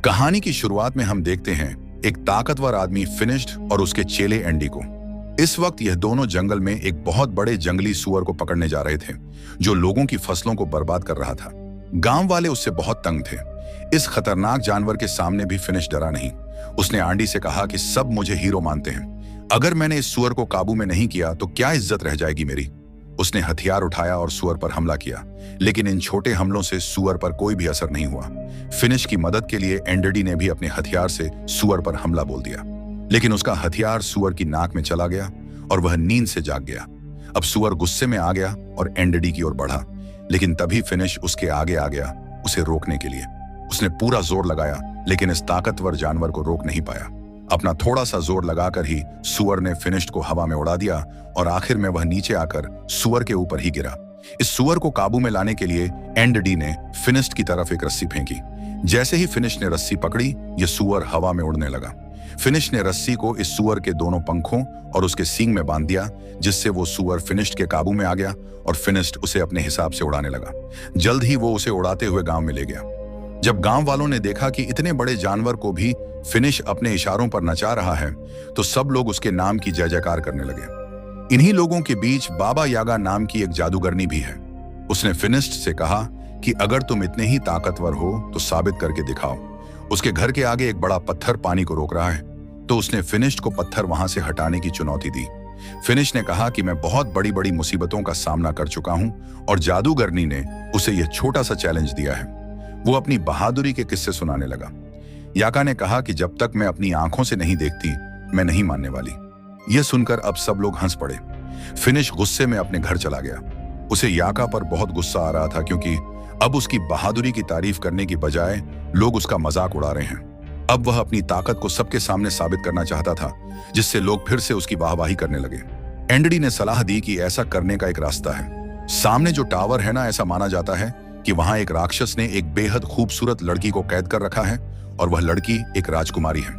कहानी की शुरुआत में हम देखते हैं एक ताकतवर आदमी फिनिश्ड और उसके चेले एंडी को। इस वक्त यह दोनों जंगल में एक बहुत बड़े जंगली सुअर को पकड़ने जा रहे थे जो लोगों की फसलों को बर्बाद कर रहा था। गांव वाले उससे बहुत तंग थे। इस खतरनाक जानवर के सामने भी फिनिश डरा नहीं। उसने आंडी से कहा कि सब मुझे हीरो मानते हैं, अगर मैंने इस सुअर को काबू में नहीं किया तो क्या इज्जत रह जाएगी मेरी। उसने हथियार उठाया और सुअर पर हमला किया, लेकिन इन छोटे हमलों से सुअर पर कोई भी असर नहीं हुआ। फिनिश की मदद के लिए एंडी ने भी अपने हथियार से सुअर पर हमला बोल दिया, लेकिन उसका हथियार सुअर की नाक में चला गया और वह नींद से जाग गया। अब सुअर गुस्से में आ गया और एंडी की ओर बढ़ा, लेकिन तभी फिनिश उसके आगे आ गया उसे रोकने के लिए। उसने पूरा जोर लगाया, लेकिन इस ताकतवर जानवर को रोक नहीं पाया। अपना थोड़ा सा जोर लगाकर ही सुअर ने फिनिश को हवा में उड़ा दिया और आखिर में वह नीचे आकर सुअर के ऊपर ही गिरा। इस सुअर को काबू में लाने के लिए एंडी ने फिनिश की तरफ एक रस्सी फेंकी। जैसे ही फिनिश ने रस्सी पकड़ी, यह सुअर हवा में उड़ने लगा। फिनिश ने रस्सी को इस सुअर के दोनों पंखों और उसके सींग में बांध दिया, जिससे वो सुअर फिनिश के काबू में आ गया और फिनिश उसे अपने हिसाब से उड़ाने लगा। जल्द ही वो उसे उड़ाते हुए गांव में ले गया। जब गांव वालों ने देखा कि इतने बड़े जानवर को भी फिनिश अपने इशारों पर नचा रहा है, तो सब लोग उसके नाम की जय जयकार करने लगे। इन्हीं लोगों के बीच बाबा यागा नाम की एक जादूगरनी भी है। उसने फिनिश से कहा कि अगर तुम इतने ही ताकतवर हो तो साबित करके दिखाओ। उसके घर के आगे एक बड़ा पत्थर पानी को रोक रहा है, तो उसने फिनिश को पत्थर वहां से हटाने की चुनौती दी। फिनिश ने कहा कि मैं बहुत बड़ी बड़ी मुसीबतों का सामना कर चुका हूं, और जादूगरनी ने उसे यह छोटा सा चैलेंज दिया है। वो अपनी बहादुरी के किस्से सुनाने लगा। याका ने कहा कि जब तक मैं अपनी आंखों से नहीं देखती, मैं नहीं मानने वाली। यह सुनकर अब सब लोग हंस पड़े। फिनिश गुस्से में अपने घर चला गया। उसे याका पर बहुत गुस्सा आ रहा था, क्योंकि अब उसकी बहादुरी की तारीफ करने की बजाय लोग उसका मजाक उड़ा रहे हैं। अब वह अपनी ताकत को सबके सामने साबित करना चाहता था, जिससे लोग फिर से उसकी वाहवाही करने लगे। एंडी ने सलाह दी कि ऐसा करने का एक रास्ता है। सामने जो टावर है ना, ऐसा माना जाता है कि वहां एक राक्षस ने एक बेहद खूबसूरत लड़की को कैद कर रखा है, और वह लड़की एक राजकुमारी है।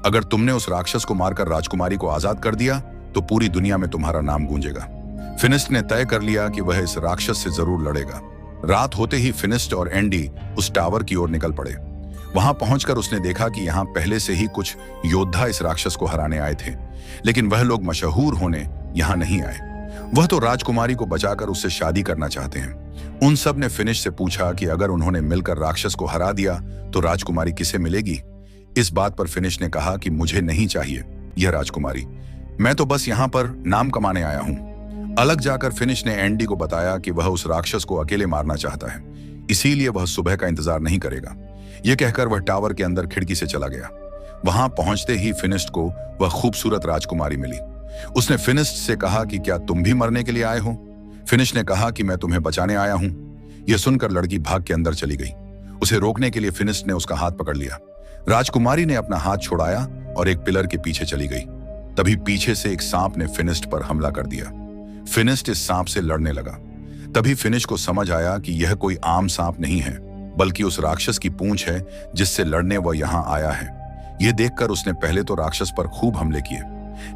अगर तुमने उस राक्षस को मारकर राजकुमारी को आजाद कर दिया तो पूरी दुनिया में तुम्हारा नाम गूंजेगा। फिनिश ने तय कर लिया कि वह इस राक्षस से जरूर लड़ेगा। रात होते ही फिनिश और एंडी उस टावर की ओर निकल पड़े। वहां पहुंचकर उसने देखा कि यहाँ पहले से ही कुछ योद्धा इस राक्षस को हराने आए थे, लेकिन वह लोग मशहूर होने यहाँ नहीं आए। वह तो राजकुमारी को बचाकर उससे शादी करना चाहते हैं। उन सब ने फिनिश से पूछा कि अगर उन्होंने मिलकर राक्षस को हरा दिया तो राजकुमारी किसे मिलेगी। इस बात पर फिनिश ने कहा कि मुझे नहीं चाहिए यह राजकुमारी, मैं तो बस यहाँ पर नाम कमाने आया हूँ। अलग जाकर फिनिश ने एंडी को बताया कि वह उस राक्षस को अकेले मारना चाहता है, इसीलिए वह सुबह का इंतजार नहीं करेगा। यह कहकर वह टावर के अंदर खिड़की से चला गया। वहां पहुंचते ही फिनिश को वह खूबसूरत राजकुमारी मिली। उसने फिनिश से कहा कि क्या तुम भी मरने के लिए आए हो। फिनिश ने कहा कि मैं तुम्हें बचाने आया हूं। यह सुनकर लड़की भाग के अंदर चली गई। उसे रोकने के लिए फिनिश ने उसका हाथ पकड़ लिया। राजकुमारी ने अपना हाथ छुड़ाया और एक पिलर के पीछे चली गई। तभी पीछे से एक सांप ने फिनिश पर हमला कर दिया। फिनिश इस सांप से लड़ने लगा। तभी फिनिश को समझ आया कि यह कोई आम सांप नहीं है, बल्कि उस राक्षस की पूंछ है जिससे लड़ने वह यहां आया है। यह देखकर उसने पहले तो राक्षस पर खूब हमले किए,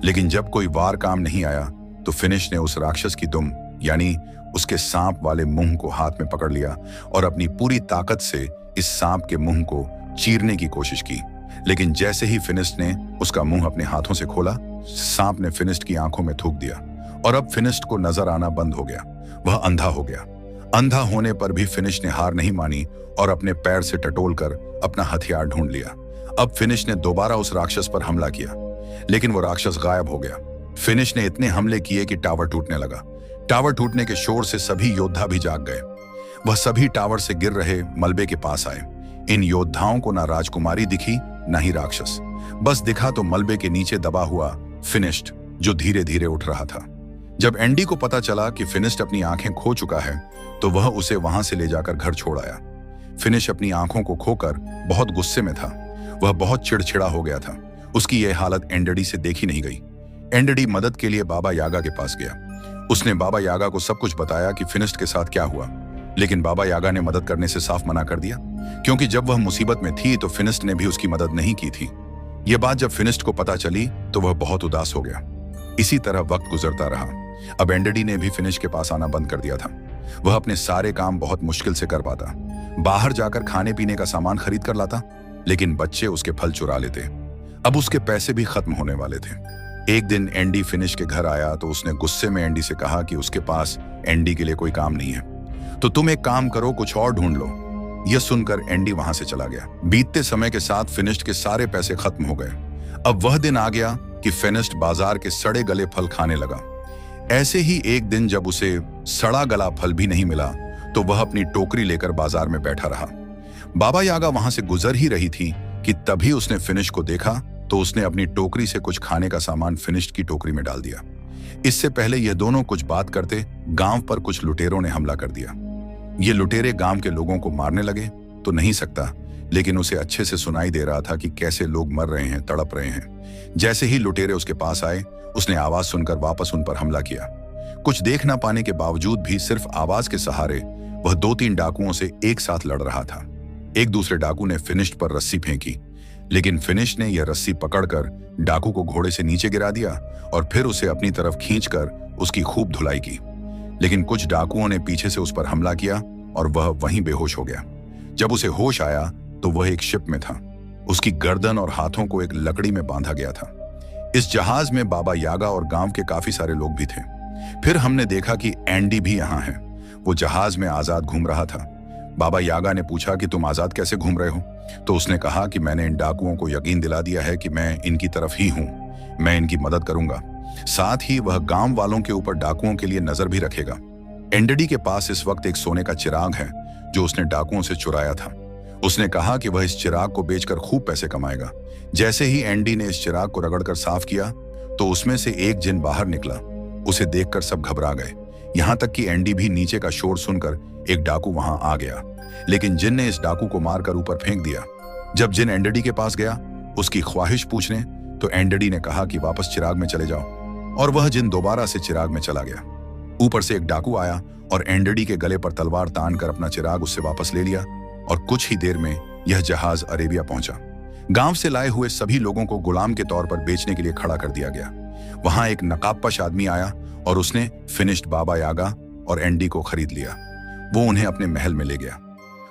लेकिन जब कोई वार काम नहीं आया तो फिनिश ने उस राक्षस की दुम यानी उसके सांप वाले मुंह को हाथ में पकड़ लिया और अपनी पूरी ताकत से इस सांप के मुंह को चीरने की कोशिश की। लेकिन जैसे ही फिनिश ने उसका मुंह अपने हाथों से खोला, सांप ने फिनिश की आंखों में थूक दिया और अब फिनिश को नजर आना बंद हो गया। वह अंधा हो गया। अंधा होने पर भी फिनिश ने हार नहीं मानी और अपने पैर से टटोलकर अपना हथियार ढूंढ लिया। अब फिनिश ने दोबारा उस राक्षस पर हमला किया, लेकिन वो राक्षस गायब हो गया। फिनिश ने इतने हमले किए कि टावर टूटने लगा। टावर टूटने के शोर से सभी योद्धा भी जाग गए। वह सभी टावर से गिर रहे मलबे के पास आए। इन योद्धाओं को ना राजकुमारी दिखी, ना ही राक्षस। बस दिखा तो मलबे के नीचे दबा हुआ फिनिश, जो धीरे धीरे उठ रहा था। जब एंडी को पता चला कि फिनिश अपनी आंखें खो चुका है, तो वह उसे वहां से ले जाकर घर छोड़ आया। फिनिश अपनी आंखों को खोकर बहुत गुस्से में था। वह बहुत चिड़चिड़ा हो गया था। उसकी यह हालत एंडी से देखी नहीं गई। एंडी मदद के लिए बाबा यागा के पास गया। उसने बाबा यागा को सब कुछ बताया कि फिनिश के साथ क्या हुआ, लेकिन बाबा यागा ने मदद करने से साफ मना कर दिया, क्योंकि जब वह मुसीबत में थी तो फिनिश ने भी उसकी मदद नहीं की थी। यह बात जब फिनिश को पता चली तो वह बहुत उदास हो गया। इसी तरह वक्त गुजरता रहा। अब एंडी ने भी फिनिश के पास आना बंद कर दिया था। वह अपने सारे काम बहुत मुश्किल से कर पाता। बाहर जाकर खाने पीने का सामान खरीद कर लाता, लेकिन बच्चे उसके फल चुरा लेते। अब उसके पैसे भी खत्म होने वाले थे। एक दिन एंडी फिनिश के घर आया तो उसने गुस्से में एंडी से कहा कि उसके पास एंडी के लिए कोई काम नहीं है, तो तुम एक काम करो, कुछ और ढूंढ लो। यह सुनकर एंडी वहां से चला गया। बीतते समय के साथ फिनिश्ड के सारे पैसे खत्म हो गए। अब वह दिन आ गया कि फिनिश्ड बाजार के सड़े गले फल खाने लगा। ऐसे ही एक दिन जब उसे सड़ा गला फल भी नहीं मिला तो वह अपनी टोकरी लेकर बाजार में बैठा रहा। बाबा यागा वहां से गुजर ही रही थी कि तभी उसने फिनिश को देखा तो उसने अपनी टोकरी से कुछ खाने का सामान फिनिश की टोकरी में डाल दिया। इससे पहले यह दोनों कुछ बात करते गांव पर कुछ लुटेरों ने हमला कर दिया। ये लुटेरे गांव के लोगों को मारने लगे तो नहीं सकता, लेकिन उसे अच्छे से सुनाई दे रहा था कि कैसे लोग मर रहे हैं, तड़प रहे हैं। जैसे ही लुटेरे उसके पास आए उसने आवाज सुनकर वापस उन पर हमला किया। कुछ देख ना पाने के बावजूद भी सिर्फ आवाज के सहारे वह 2-3 डाकुओं से एक साथ लड़ रहा था। एक दूसरे डाकू ने फिनिश पर रस्सी फेंकी, लेकिन फिनिश ने यह रस्सी पकड़कर डाकू को घोड़े से नीचे गिरा दिया और फिर उसे अपनी तरफ खींचकर उसकी खूब धुलाई की। लेकिन कुछ डाकुओं ने पीछे से उस पर हमला किया और वह वहीं बेहोश हो गया। जब उसे होश आया तो वह एक शिप में था। उसकी गर्दन और हाथों को एक लकड़ी में बांधा गया था। इस जहाज में बाबा यागा और गांव के काफी सारे लोग भी थे। फिर हमने देखा कि एंडी भी यहाँ है। वो जहाज में आजाद घूम रहा था। बाबा यागा ने पूछा कि तुम आजाद कैसे घूम रहे हो? तो उसने कहा कि मैंने इन डाकुओं को यकीन दिला दिया है कि मैं इनकी तरफ ही हूं, मैं इनकी मदद करूंगा। साथ ही वह गांव वालों के ऊपर डाकुओं के लिए नजर भी रखेगा। एंडी के पास इस वक्त एक सोने का चिराग है जो उसने डाकुओं से चुराया था। उसने कहा कि वह इस चिराग को बेचकर खूब पैसे कमाएगा। जैसे ही एंडी ने इस चिराग को रगड़कर साफ किया तो उसमें से एक जिन बाहर निकला। उसे देखकर सब घबरा गए, यहां तक कि एंडी भी नीचे का शोर सुनकर एक डाकू वहां आ गया, लेकिन जिन ने इस डाकू को मारकर ऊपर फेंक दिया। जब जिन एंडी के पास गया उसकी ख्वाहिश पूछने तो एंडी ने कहा कि वापस चिराग में चले जाओ, और वह जिन दोबारा से चिराग में चला गया। ऊपर से एक डाकू आया और एंडी के गले पर तलवार तान कर अपना चिराग उससे वापस ले लिया और कुछ ही देर में यह जहाज अरेबिया पहुंचा। गांव से लाए हुए सभी लोगों को गुलाम के तौर पर बेचने के लिए खड़ा कर दिया गया। वहां एक नकाबपोश आदमी आया और उसने फिनिश्ड बाबा यागा और एंडी को खरीद लिया। वो उन्हें अपने महल में ले गया।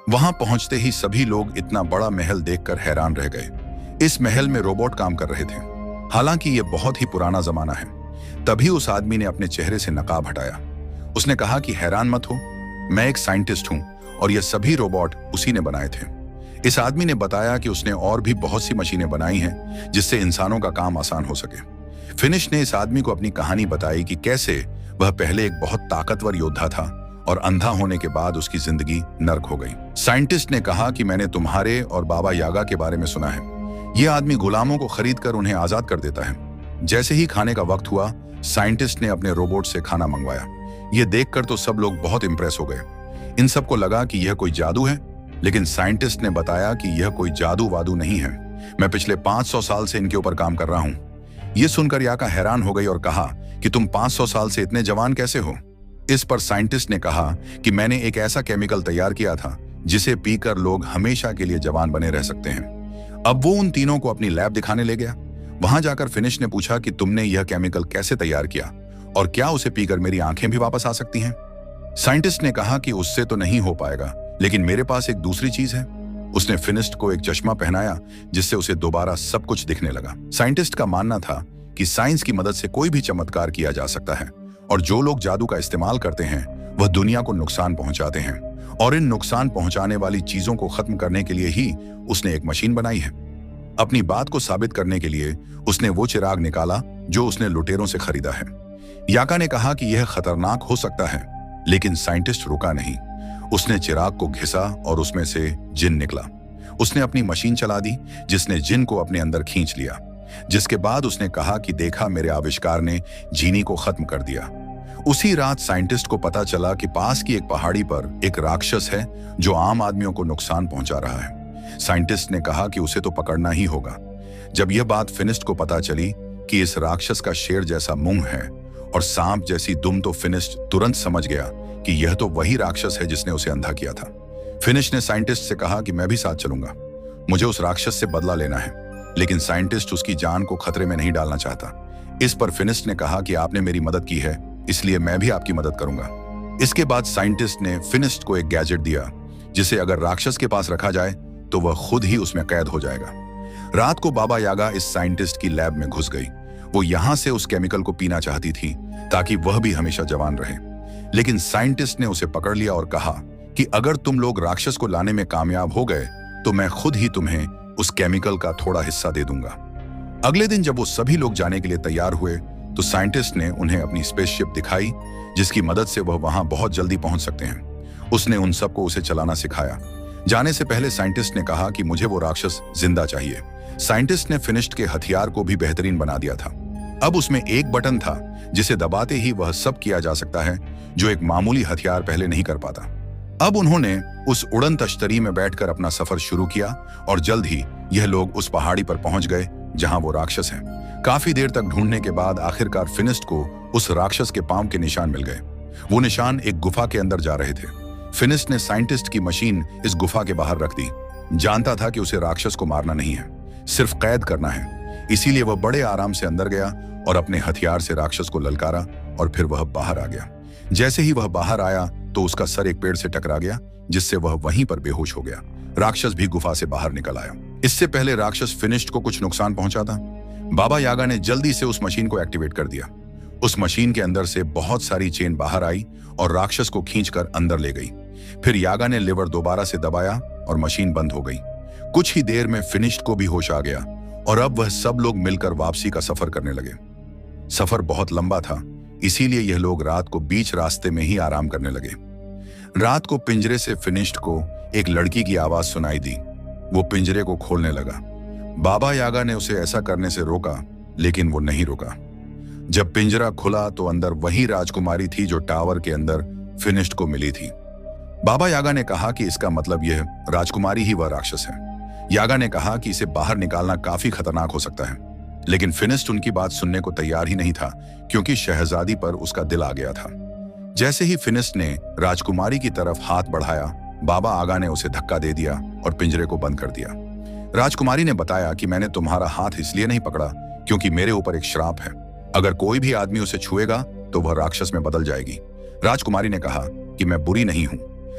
वहां पहुंचते ही सभी लोग इतना बड़ा महल देखकर हैरान रह गए। इस महल में रोबोट काम कर रहे थे। हालांकि यह बहुत ही पुराना जमाना है। तभी उस आदमी ने अपने चेहरे से नकाब हटाया। उसने कहा कि हैरान मत हो, मैं एक साइंटिस्ट हूं और ये सभी रोबोट उसी ने बनाए थे। इस आदमी ने बताया कि उसने और भी बहुत सी मशीनें बनाई हैं जिससे इंसानों का काम आसान हो सके। फिनिश ने इस आदमी को अपनी कहानी बताई कि कैसे वह पहले एक बहुत ताकतवर योद्धा था और अंधा होने के बाद उसकी जिंदगी नर्क हो गई। साइंटिस्ट ने कहा कि मैंने तुम्हारे और बाबा यागा के बारे में सुना है। यह आदमी गुलामों को खरीद कर उन्हें आजाद कर देता है। जैसे ही खाने का वक्त हुआ, साइंटिस्ट ने अपने रोबोट से खाना मंगवाया। यह देखकर तो सब लोग बहुत इंप्रेस हो गए। इन सबको लगा कि यह कोई जादू है, लेकिन साइंटिस्ट ने बताया कि यह कोई जादू वादू नहीं है। मैं पिछले 500 साल से इनके ऊपर काम कर रहा हूं। यह सुनकर याका हैरान हो गई और कहा कि तुम 500 साल से इतने जवान कैसे हो? इस पर साइंटिस्ट ने कहा कि मैंने एक ऐसा केमिकल तैयार किया था जिसे पीकर लोग हमेशा के लिए जवान बने रह सकते हैं। अब वो उन तीनों को अपनी लैब दिखाने ले गया। वहां जाकर फिनिश ने पूछा कि तुमने यह केमिकल कैसे तैयार किया और क्या उसे पीकर मेरी आंखें भी वापस आ सकती हैं? साइंटिस्ट ने कहा कि उससे तो नहीं हो पाएगा, लेकिन मेरे पास एक दूसरी चीज है। उसने फिनिस्ट को एक चश्मा पहनाया जिससे उसे दोबारा सब कुछ दिखने लगा। साइंटिस्ट का मानना था कि साइंस की मदद से कोई भी चमत्कार किया जा सकता है और जो लोग जादू का इस्तेमाल करते हैं वह दुनिया को नुकसान पहुंचाते हैं, और इन नुकसान पहुंचाने वाली चीजों को खत्म करने के लिए ही उसने एक मशीन बनाई है। अपनी बात को साबित करने के लिए उसने वो चिराग निकाला जो उसने लुटेरों से खरीदा है। याका ने कहा कि यह खतरनाक हो सकता है, लेकिन साइंटिस्ट रुका नहीं। उसने चिराग को घिसा और उसमें से जिन निकला। उसने अपनी मशीन चला दी जिसने जिन को अपने अंदर खींच लिया, जिसके बाद उसने कहा कि देखा, मेरे आविष्कार ने जीनी को खत्म कर दिया। उसी रात साइंटिस्ट को पता चला कि पास की एक पहाड़ी पर एक राक्षस है जो आम आदमियों को नुकसान पहुंचा रहा है। साइंटिस्ट ने कहा कि उसे तो पकड़ना ही होगा। जब यह बात फिनिस्ट को पता चली कि इस राक्षस का शेर जैसा मुंह है और सांप जैसी दुम, तो फिनिस्ट तुरंत समझ गया कि यह तो वही राक्षस है जिसने उसे अंधा किया था। फिनिश ने साइंटिस्ट से कहा कि मैं भी साथ चलूंगा, मुझे उस राक्षस से बदला लेना है। लेकिन साइंटिस्ट उसकी जान को खतरे में नहीं डालना चाहता। इस पर फिनिश ने कहा कि आपने मेरी मदद की है, इसलिए मैं भी आपकी मदद करूंगा। इसके बाद साइंटिस्ट ने फिनिश को एक गैजेट दिया जिसे अगर राक्षस के पास रखा जाए तो वह खुद ही उसमें कैद हो जाएगा। रात को बाबा यागा इस साइंटिस्ट की लैब में घुस गई। वो यहां से उस केमिकल को पीना चाहती थी ताकि वह भी हमेशा जवान रहे। लेकिन साइंटिस्ट ने उसे पकड़ लिया और कहा कि अगर तुम लोग राक्षस को लाने में कामयाब हो गए तो मैं खुद ही तुम्हें उस केमिकल का थोड़ा हिस्सा दे दूंगा। अगले दिन जब वो सभी लोग जाने के लिए तैयार हुए तो साइंटिस्ट ने उन्हें अपनी स्पेसशिप दिखाई, जिसकी मदद से वह वहां बहुत जल्दी पहुंच सकते हैं। उसने उन सबको उसे चलाना सिखाया। जाने से पहले साइंटिस्ट ने कहा कि मुझे वो राक्षस जिंदा चाहिए। साइंटिस्ट ने फिनिश्ड के हथियार को भी बेहतरीन बना दिया था। अब उसमें एक बटन था जिसे दबाते ही वह सब किया जा सकता है जो एक मामूली हथियार पहले नहीं कर पाता। अब उन्होंने उस उड़न तश्तरी में बैठकर अपना सफर शुरू किया और जल्द ही यह लोग उस पहाड़ी पर पहुंच गए जहां वो राक्षस हैं। काफी देर तक ढूंढने के बाद आखिरकार फिनिश्ड को उस राक्षस के पांव के निशान मिल गए। वो निशान एक गुफा के अंदर जा रहे थे। फिनिश्ड ने साइंटिस्ट की मशीन इस गुफा के बाहर रख दी। जानता था कि उसे राक्षस को मारना नहीं है, सिर्फ कैद करना है। इसीलिए वह बड़े आराम से अंदर गया और अपने हथियार से राक्षस को ललकारा और फिर वह बाहर आ गया। जैसे ही वह बाहर आया तो उसका सर एक पेड़ से टकरा गया, जिससे वह वहीं पर बेहोश हो गया। राक्षस भी गुफा से बाहर निकल आया। इससे पहले राक्षस फिनिश्ड को कुछ नुकसान पहुंचा था, बाबा यागा ने जल्दी से उस मशीन को एक्टिवेट कर दिया। उस मशीन के अंदर से बहुत सारी चेन बाहर आई और राक्षस को खींचकर अंदर ले गई। फिर यागा ने लिवर दोबारा से दबाया और मशीन बंद हो गई। कुछ ही देर में फिनिश्ड को भी होश आ गया और अब वह सब लोग मिलकर वापसी का सफर करने लगे। सफर बहुत लंबा था, इसीलिए यह लोग रात को बीच रास्ते में ही आराम करने लगे। रात को पिंजरे से फिनिश्ड को एक लड़की की आवाज सुनाई दी। वो पिंजरे को खोलने लगा। बाबा यागा ने उसे ऐसा करने से रोका, लेकिन वो नहीं रुका। जब पिंजरा खुला तो अंदर वही राजकुमारी थी जो टावर के अंदर फिनिश्ड को मिली थी। बाबा यागा ने कहा कि इसका मतलब यह राजकुमारी ही वह राक्षस है। यागा ने कहा कि इसे बाहर निकालना काफी खतरनाक हो सकता है, लेकिन फिनिश्ड उनकी बात सुनने को तैयार ही नहीं था, क्योंकि शहजादी पर उसका दिल आ गया था। जैसे ही फिनिश्ड ने राजकुमारी की तरफ हाथ बढ़ाया, बाबा आगा ने उसे धक्का दे दिया और पिंजरे को बंद कर दिया। राजकुमारी ने बताया कि मैंने तुम्हारा हाथ इसलिए नहीं पकड़ा क्योंकि मेरे ऊपर एक श्राप है। अगर कोई भी आदमी उसे छुएगा तो वह राक्षस में बदल जाएगी। राजकुमारी ने कहा कि मैं बुरी नहीं हूं।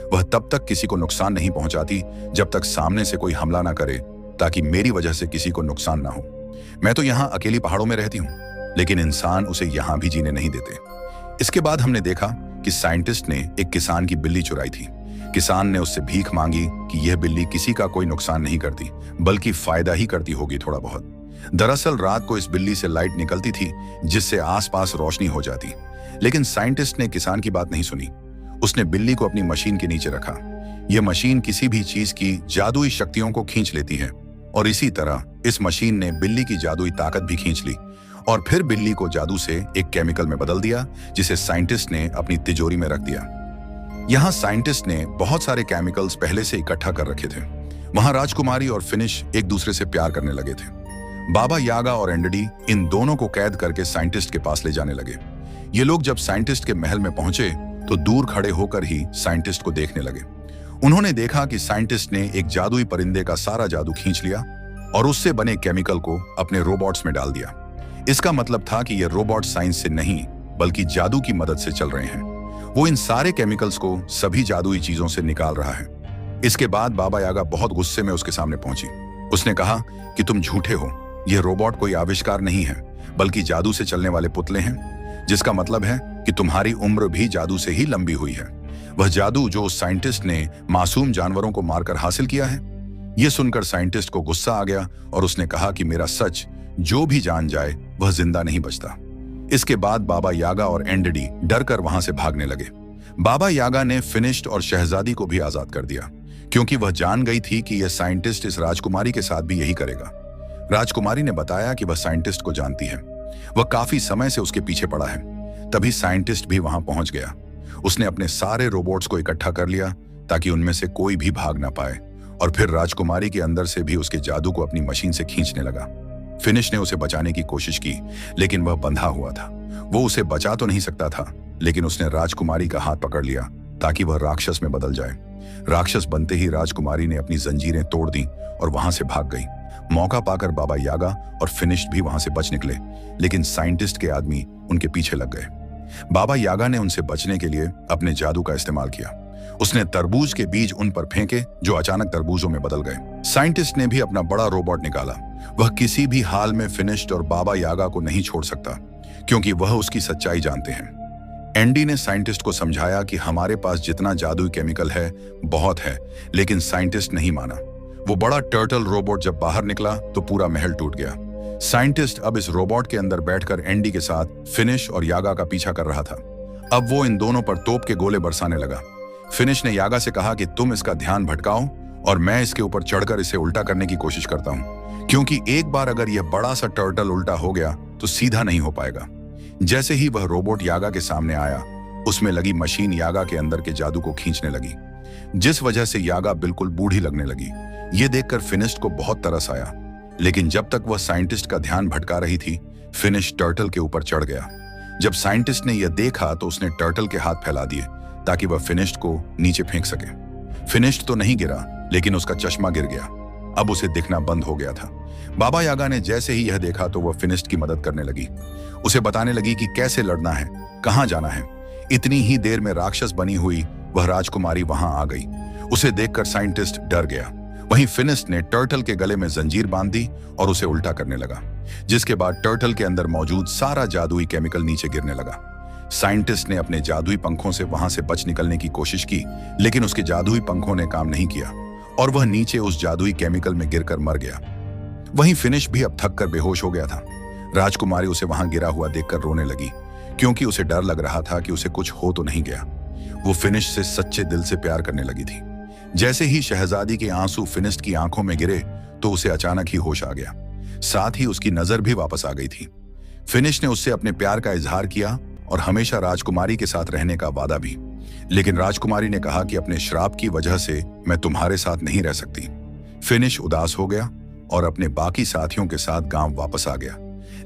वह तब तक किसी को नुकसान नहीं पहुंचाती जब तक सामने से कोई हमला ना करे, ताकि मेरी वजह से किसी को नुकसान ना हो। मैं तो यहाँ अकेली पहाड़ों में रहती हूँ, लेकिन इंसान उसे यहाँ भी जीने नहीं देते। इसके बाद हमने देखा कि साइंटिस्ट ने एक किसान की बिल्ली चुराई थी। किसान ने उससे भीख मांगी कि यह बिल्ली किसी का कोई नुकसान नहीं करती, बल्कि फायदा ही करती होगी थोड़ा बहुत। दरअसल रात को इस बिल्ली से लाइट निकलती थी, जिससे आसपास रोशनी हो जाती। लेकिन साइंटिस्ट ने किसान की बात नहीं सुनी। उसने बिल्ली को अपनी मशीन के नीचे रखा। यह मशीन किसी भी चीज की जादुई शक्तियों को खींच लेती है, और इसी तरह इस मशीन ने बिल्ली की जादुई ताकत भी खींच ली और फिर बिल्ली को जादू से एक केमिकल में बदल दिया, जिसे साइंटिस्ट ने अपनी तिजोरी में रख दिया। यहाँ साइंटिस्ट ने बहुत सारे केमिकल्स पहले से इकट्ठा कर रखे थे। वहां राजकुमारी और फिनिश एक दूसरे से प्यार करने लगे थे। बाबा यागा और एंडडी इन दोनों को कैद करके साइंटिस्ट के पास ले जाने लगे। ये लोग जब साइंटिस्ट के महल में पहुंचे तो दूर खड़े होकर ही साइंटिस्ट को देखने लगे। उन्होंने देखा कि साइंटिस्ट ने एक जादुई परिंदे का सारा जादू खींच लिया और उससे बने केमिकल को अपने रोबोट्स में डाल दिया। इसका मतलब था कि ये रोबोट साइंस से नहीं बल्कि जादू की मदद से चल रहे हैं। वो इन सारे केमिकल्स को सभी जादुई चीजों से निकाल रहा है। इसके बाद बाबा यागा बहुत गुस्से में उसके सामने पहुंची। उसने कहा कि तुम झूठे हो, यह रोबोट कोई आविष्कार नहीं है, बल्कि जादू से चलने वाले पुतले हैं, जिसका मतलब है कि तुम्हारी उम्र भी जादू से ही लंबी हुई है। वह जादू जो उस साइंटिस्ट ने मासूम जानवरों को मारकर हासिल किया है। यह सुनकर साइंटिस्ट को गुस्सा आ गया और उसने कहा कि मेरा सच जो भी जान जाए वह जिंदा नहीं बचता। इसके बाद बाबा यागा और एंडडी डरकर वहां से भागने लगे। बाबा यागा ने फिनिश्ड और शहजादी को भी आजाद कर दिया, क्योंकि वह जान गई थी कि यह साइंटिस्ट इस राजकुमारी के साथ भी यही करेगा। राजकुमारी ने बताया कि वह साइंटिस्ट को जानती है, वह काफी समय से उसके पीछे पड़ा है। तभी साइंटिस्ट भी वहां पहुंच गया। उसने अपने सारे रोबोट्स को इकट्ठा कर लिया ताकि उनमें से कोई भी भाग ना पाए, और फिर राजकुमारी के अंदर से भी उसके जादू को अपनी मशीन से खींचने लगा। फिनिश ने उसे बचाने की कोशिश की, लेकिन वह बंधा हुआ था। वो उसे बचा तो नहीं सकता था, लेकिन उसने राजकुमारी का हाथ पकड़ लिया ताकि वह राक्षस में बदल जाए। राक्षस बनते ही राजकुमारी ने अपनी जंजीरें तोड़ दी और वहां से भाग गई। मौका पाकर बाबा यागा और फिनिश भी वहां से बच निकले, लेकिन साइंटिस्ट के आदमी उनके पीछे लग गए। बाबा यागा ने उनसे बचने के लिए अपने जादू का इस्तेमाल किया। उसने तरबूज के बीज उन पर फेंके जो अचानक तरबूजों में बदल गए। साइंटिस्ट ने भी अपना बड़ा रोबोट निकाला। वह किसी भी हाल में फिनिश्ड और बाबा यागा को नहीं छोड़ सकता, क्योंकि वह उसकी सच्चाई जानते हैं। एंडी ने साइंटिस्ट को समझाया कि हमारे पास जितना जादुई केमिकल है बहुत है, लेकिन साइंटिस्ट नहीं माना। वो बड़ा टर्टल रोबोट जब बाहर निकला तो पूरा महल टूट गया। साइंटिस्ट अब इस रोबोट के अंदर बैठकर एंडी के साथ फिनिश और यागा का पीछा कर रहा था। अब वो इन दोनों पर तोप के गोले बरसाने लगा। फिनिश ने यागा से कहा कि तुम इसका ध्यान भटकाओ और मैं इसके ऊपर चढ़कर इसे उल्टा करने की कोशिश करता हूं, क्योंकि एक बार अगर यह बड़ा सा टर्टल उल्टा हो गया तो सीधा नहीं हो पाएगा। जैसे ही वह रोबोट यागा के सामने आया, उसमें लगी मशीन यागा के अंदर के जादू को खींचने लगी, जिस वजह से यागा बिल्कुल बूढ़ी लगने लगी। ये देखकर फिनिश को बहुत तरस आया, लेकिन जब तक वह साइंटिस्ट का ध्यान भटका रही थी, फिनिश टर्टल के ऊपर चढ़ गया। जब साइंटिस्ट ने यह देखा तो उसने टर्टल के हाथ फैला दिए ताकि वह फिनिश्ड को नीचे फेंक सके। फिनिश्ड तो नहीं गिरा, लेकिन उसका चश्मा गिर गया। अब उसे दिखना बंद हो गया था। बाबा यागा ने जैसे ही यह देखा तो वह फिनिश्ड की मदद करने लगी। उसे बताने लगी कि कैसे लड़ना है, कहां जाना है। इतनी ही देर में राक्षस बनी हुई वह राजकुमारी वहां आ गई। उसे देखकर साइंटिस्ट डर गया। वहीं फिनिश्ड ने टर्टल के गले में जंजीर बांध दी और उसे उल्टा करने लगा, जिसके बाद टर्टल के अंदर मौजूद सारा जादुई केमिकल नीचे गिरने लगा। साइंटिस्ट ने अपने जादुई पंखों से वहां से बच निकलने की कोशिश की, लेकिन उसके जादुई पंखों ने काम नहीं किया और वह नीचे उस जादुई केमिकल में गिरकर मर गया। वहीं फिनिश भी अब थक कर बेहोश हो गया था। राजकुमारी उसे वहां गिरा हुआ देखकर रोने लगी, क्योंकि उसे डर लग रहा था कि उसे कुछ हो तो नहीं गया। वो फिनिश से सच्चे दिल से प्यार करने लगी थी। जैसे ही शहजादी के आंसू फिनिश की आंखों में गिरे तो उसे अचानक ही होश आ गया। साथ ही उसकी नजर भी वापस आ गई थी। फिनिश ने उससे अपने प्यार का इजहार किया और हमेशा राजकुमारी के साथ रहने का वादा भी। लेकिन राजकुमारी ने कहा कि अपने श्राप की वजह से मैं तुम्हारे साथ नहीं रह सकती। फिनिश उदास हो गया और अपने बाकी साथियों के साथ गांव वापस आ गया,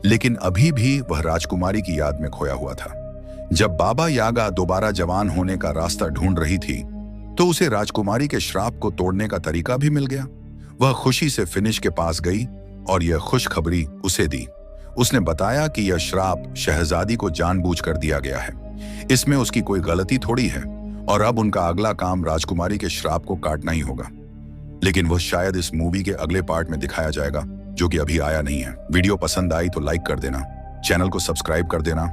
लेकिन अभी भी वह राजकुमारी की याद में खोया हुआ था। जब बाबा यागा दोबारा जवान होने का रास्ता ढूंढ रही थी तो उसे राजकुमारी के श्राप को तोड़ने का तरीका भी मिल गया। वह खुशी से फिनिश के पास गई और यह खुशखबरी उसे दी। उसने बताया कि यह श्राप शहजादी को जानबूझकर दिया गया है, इसमें उसकी कोई गलती थोड़ी है और अब उनका अगला काम राजकुमारी के श्राप को काटना ही होगा। लेकिन वह शायद इस मूवी के अगले पार्ट में दिखाया जाएगा, जो कि अभी आया नहीं है। वीडियो पसंद आई तो लाइक कर देना, चैनल को सब्सक्राइब कर देना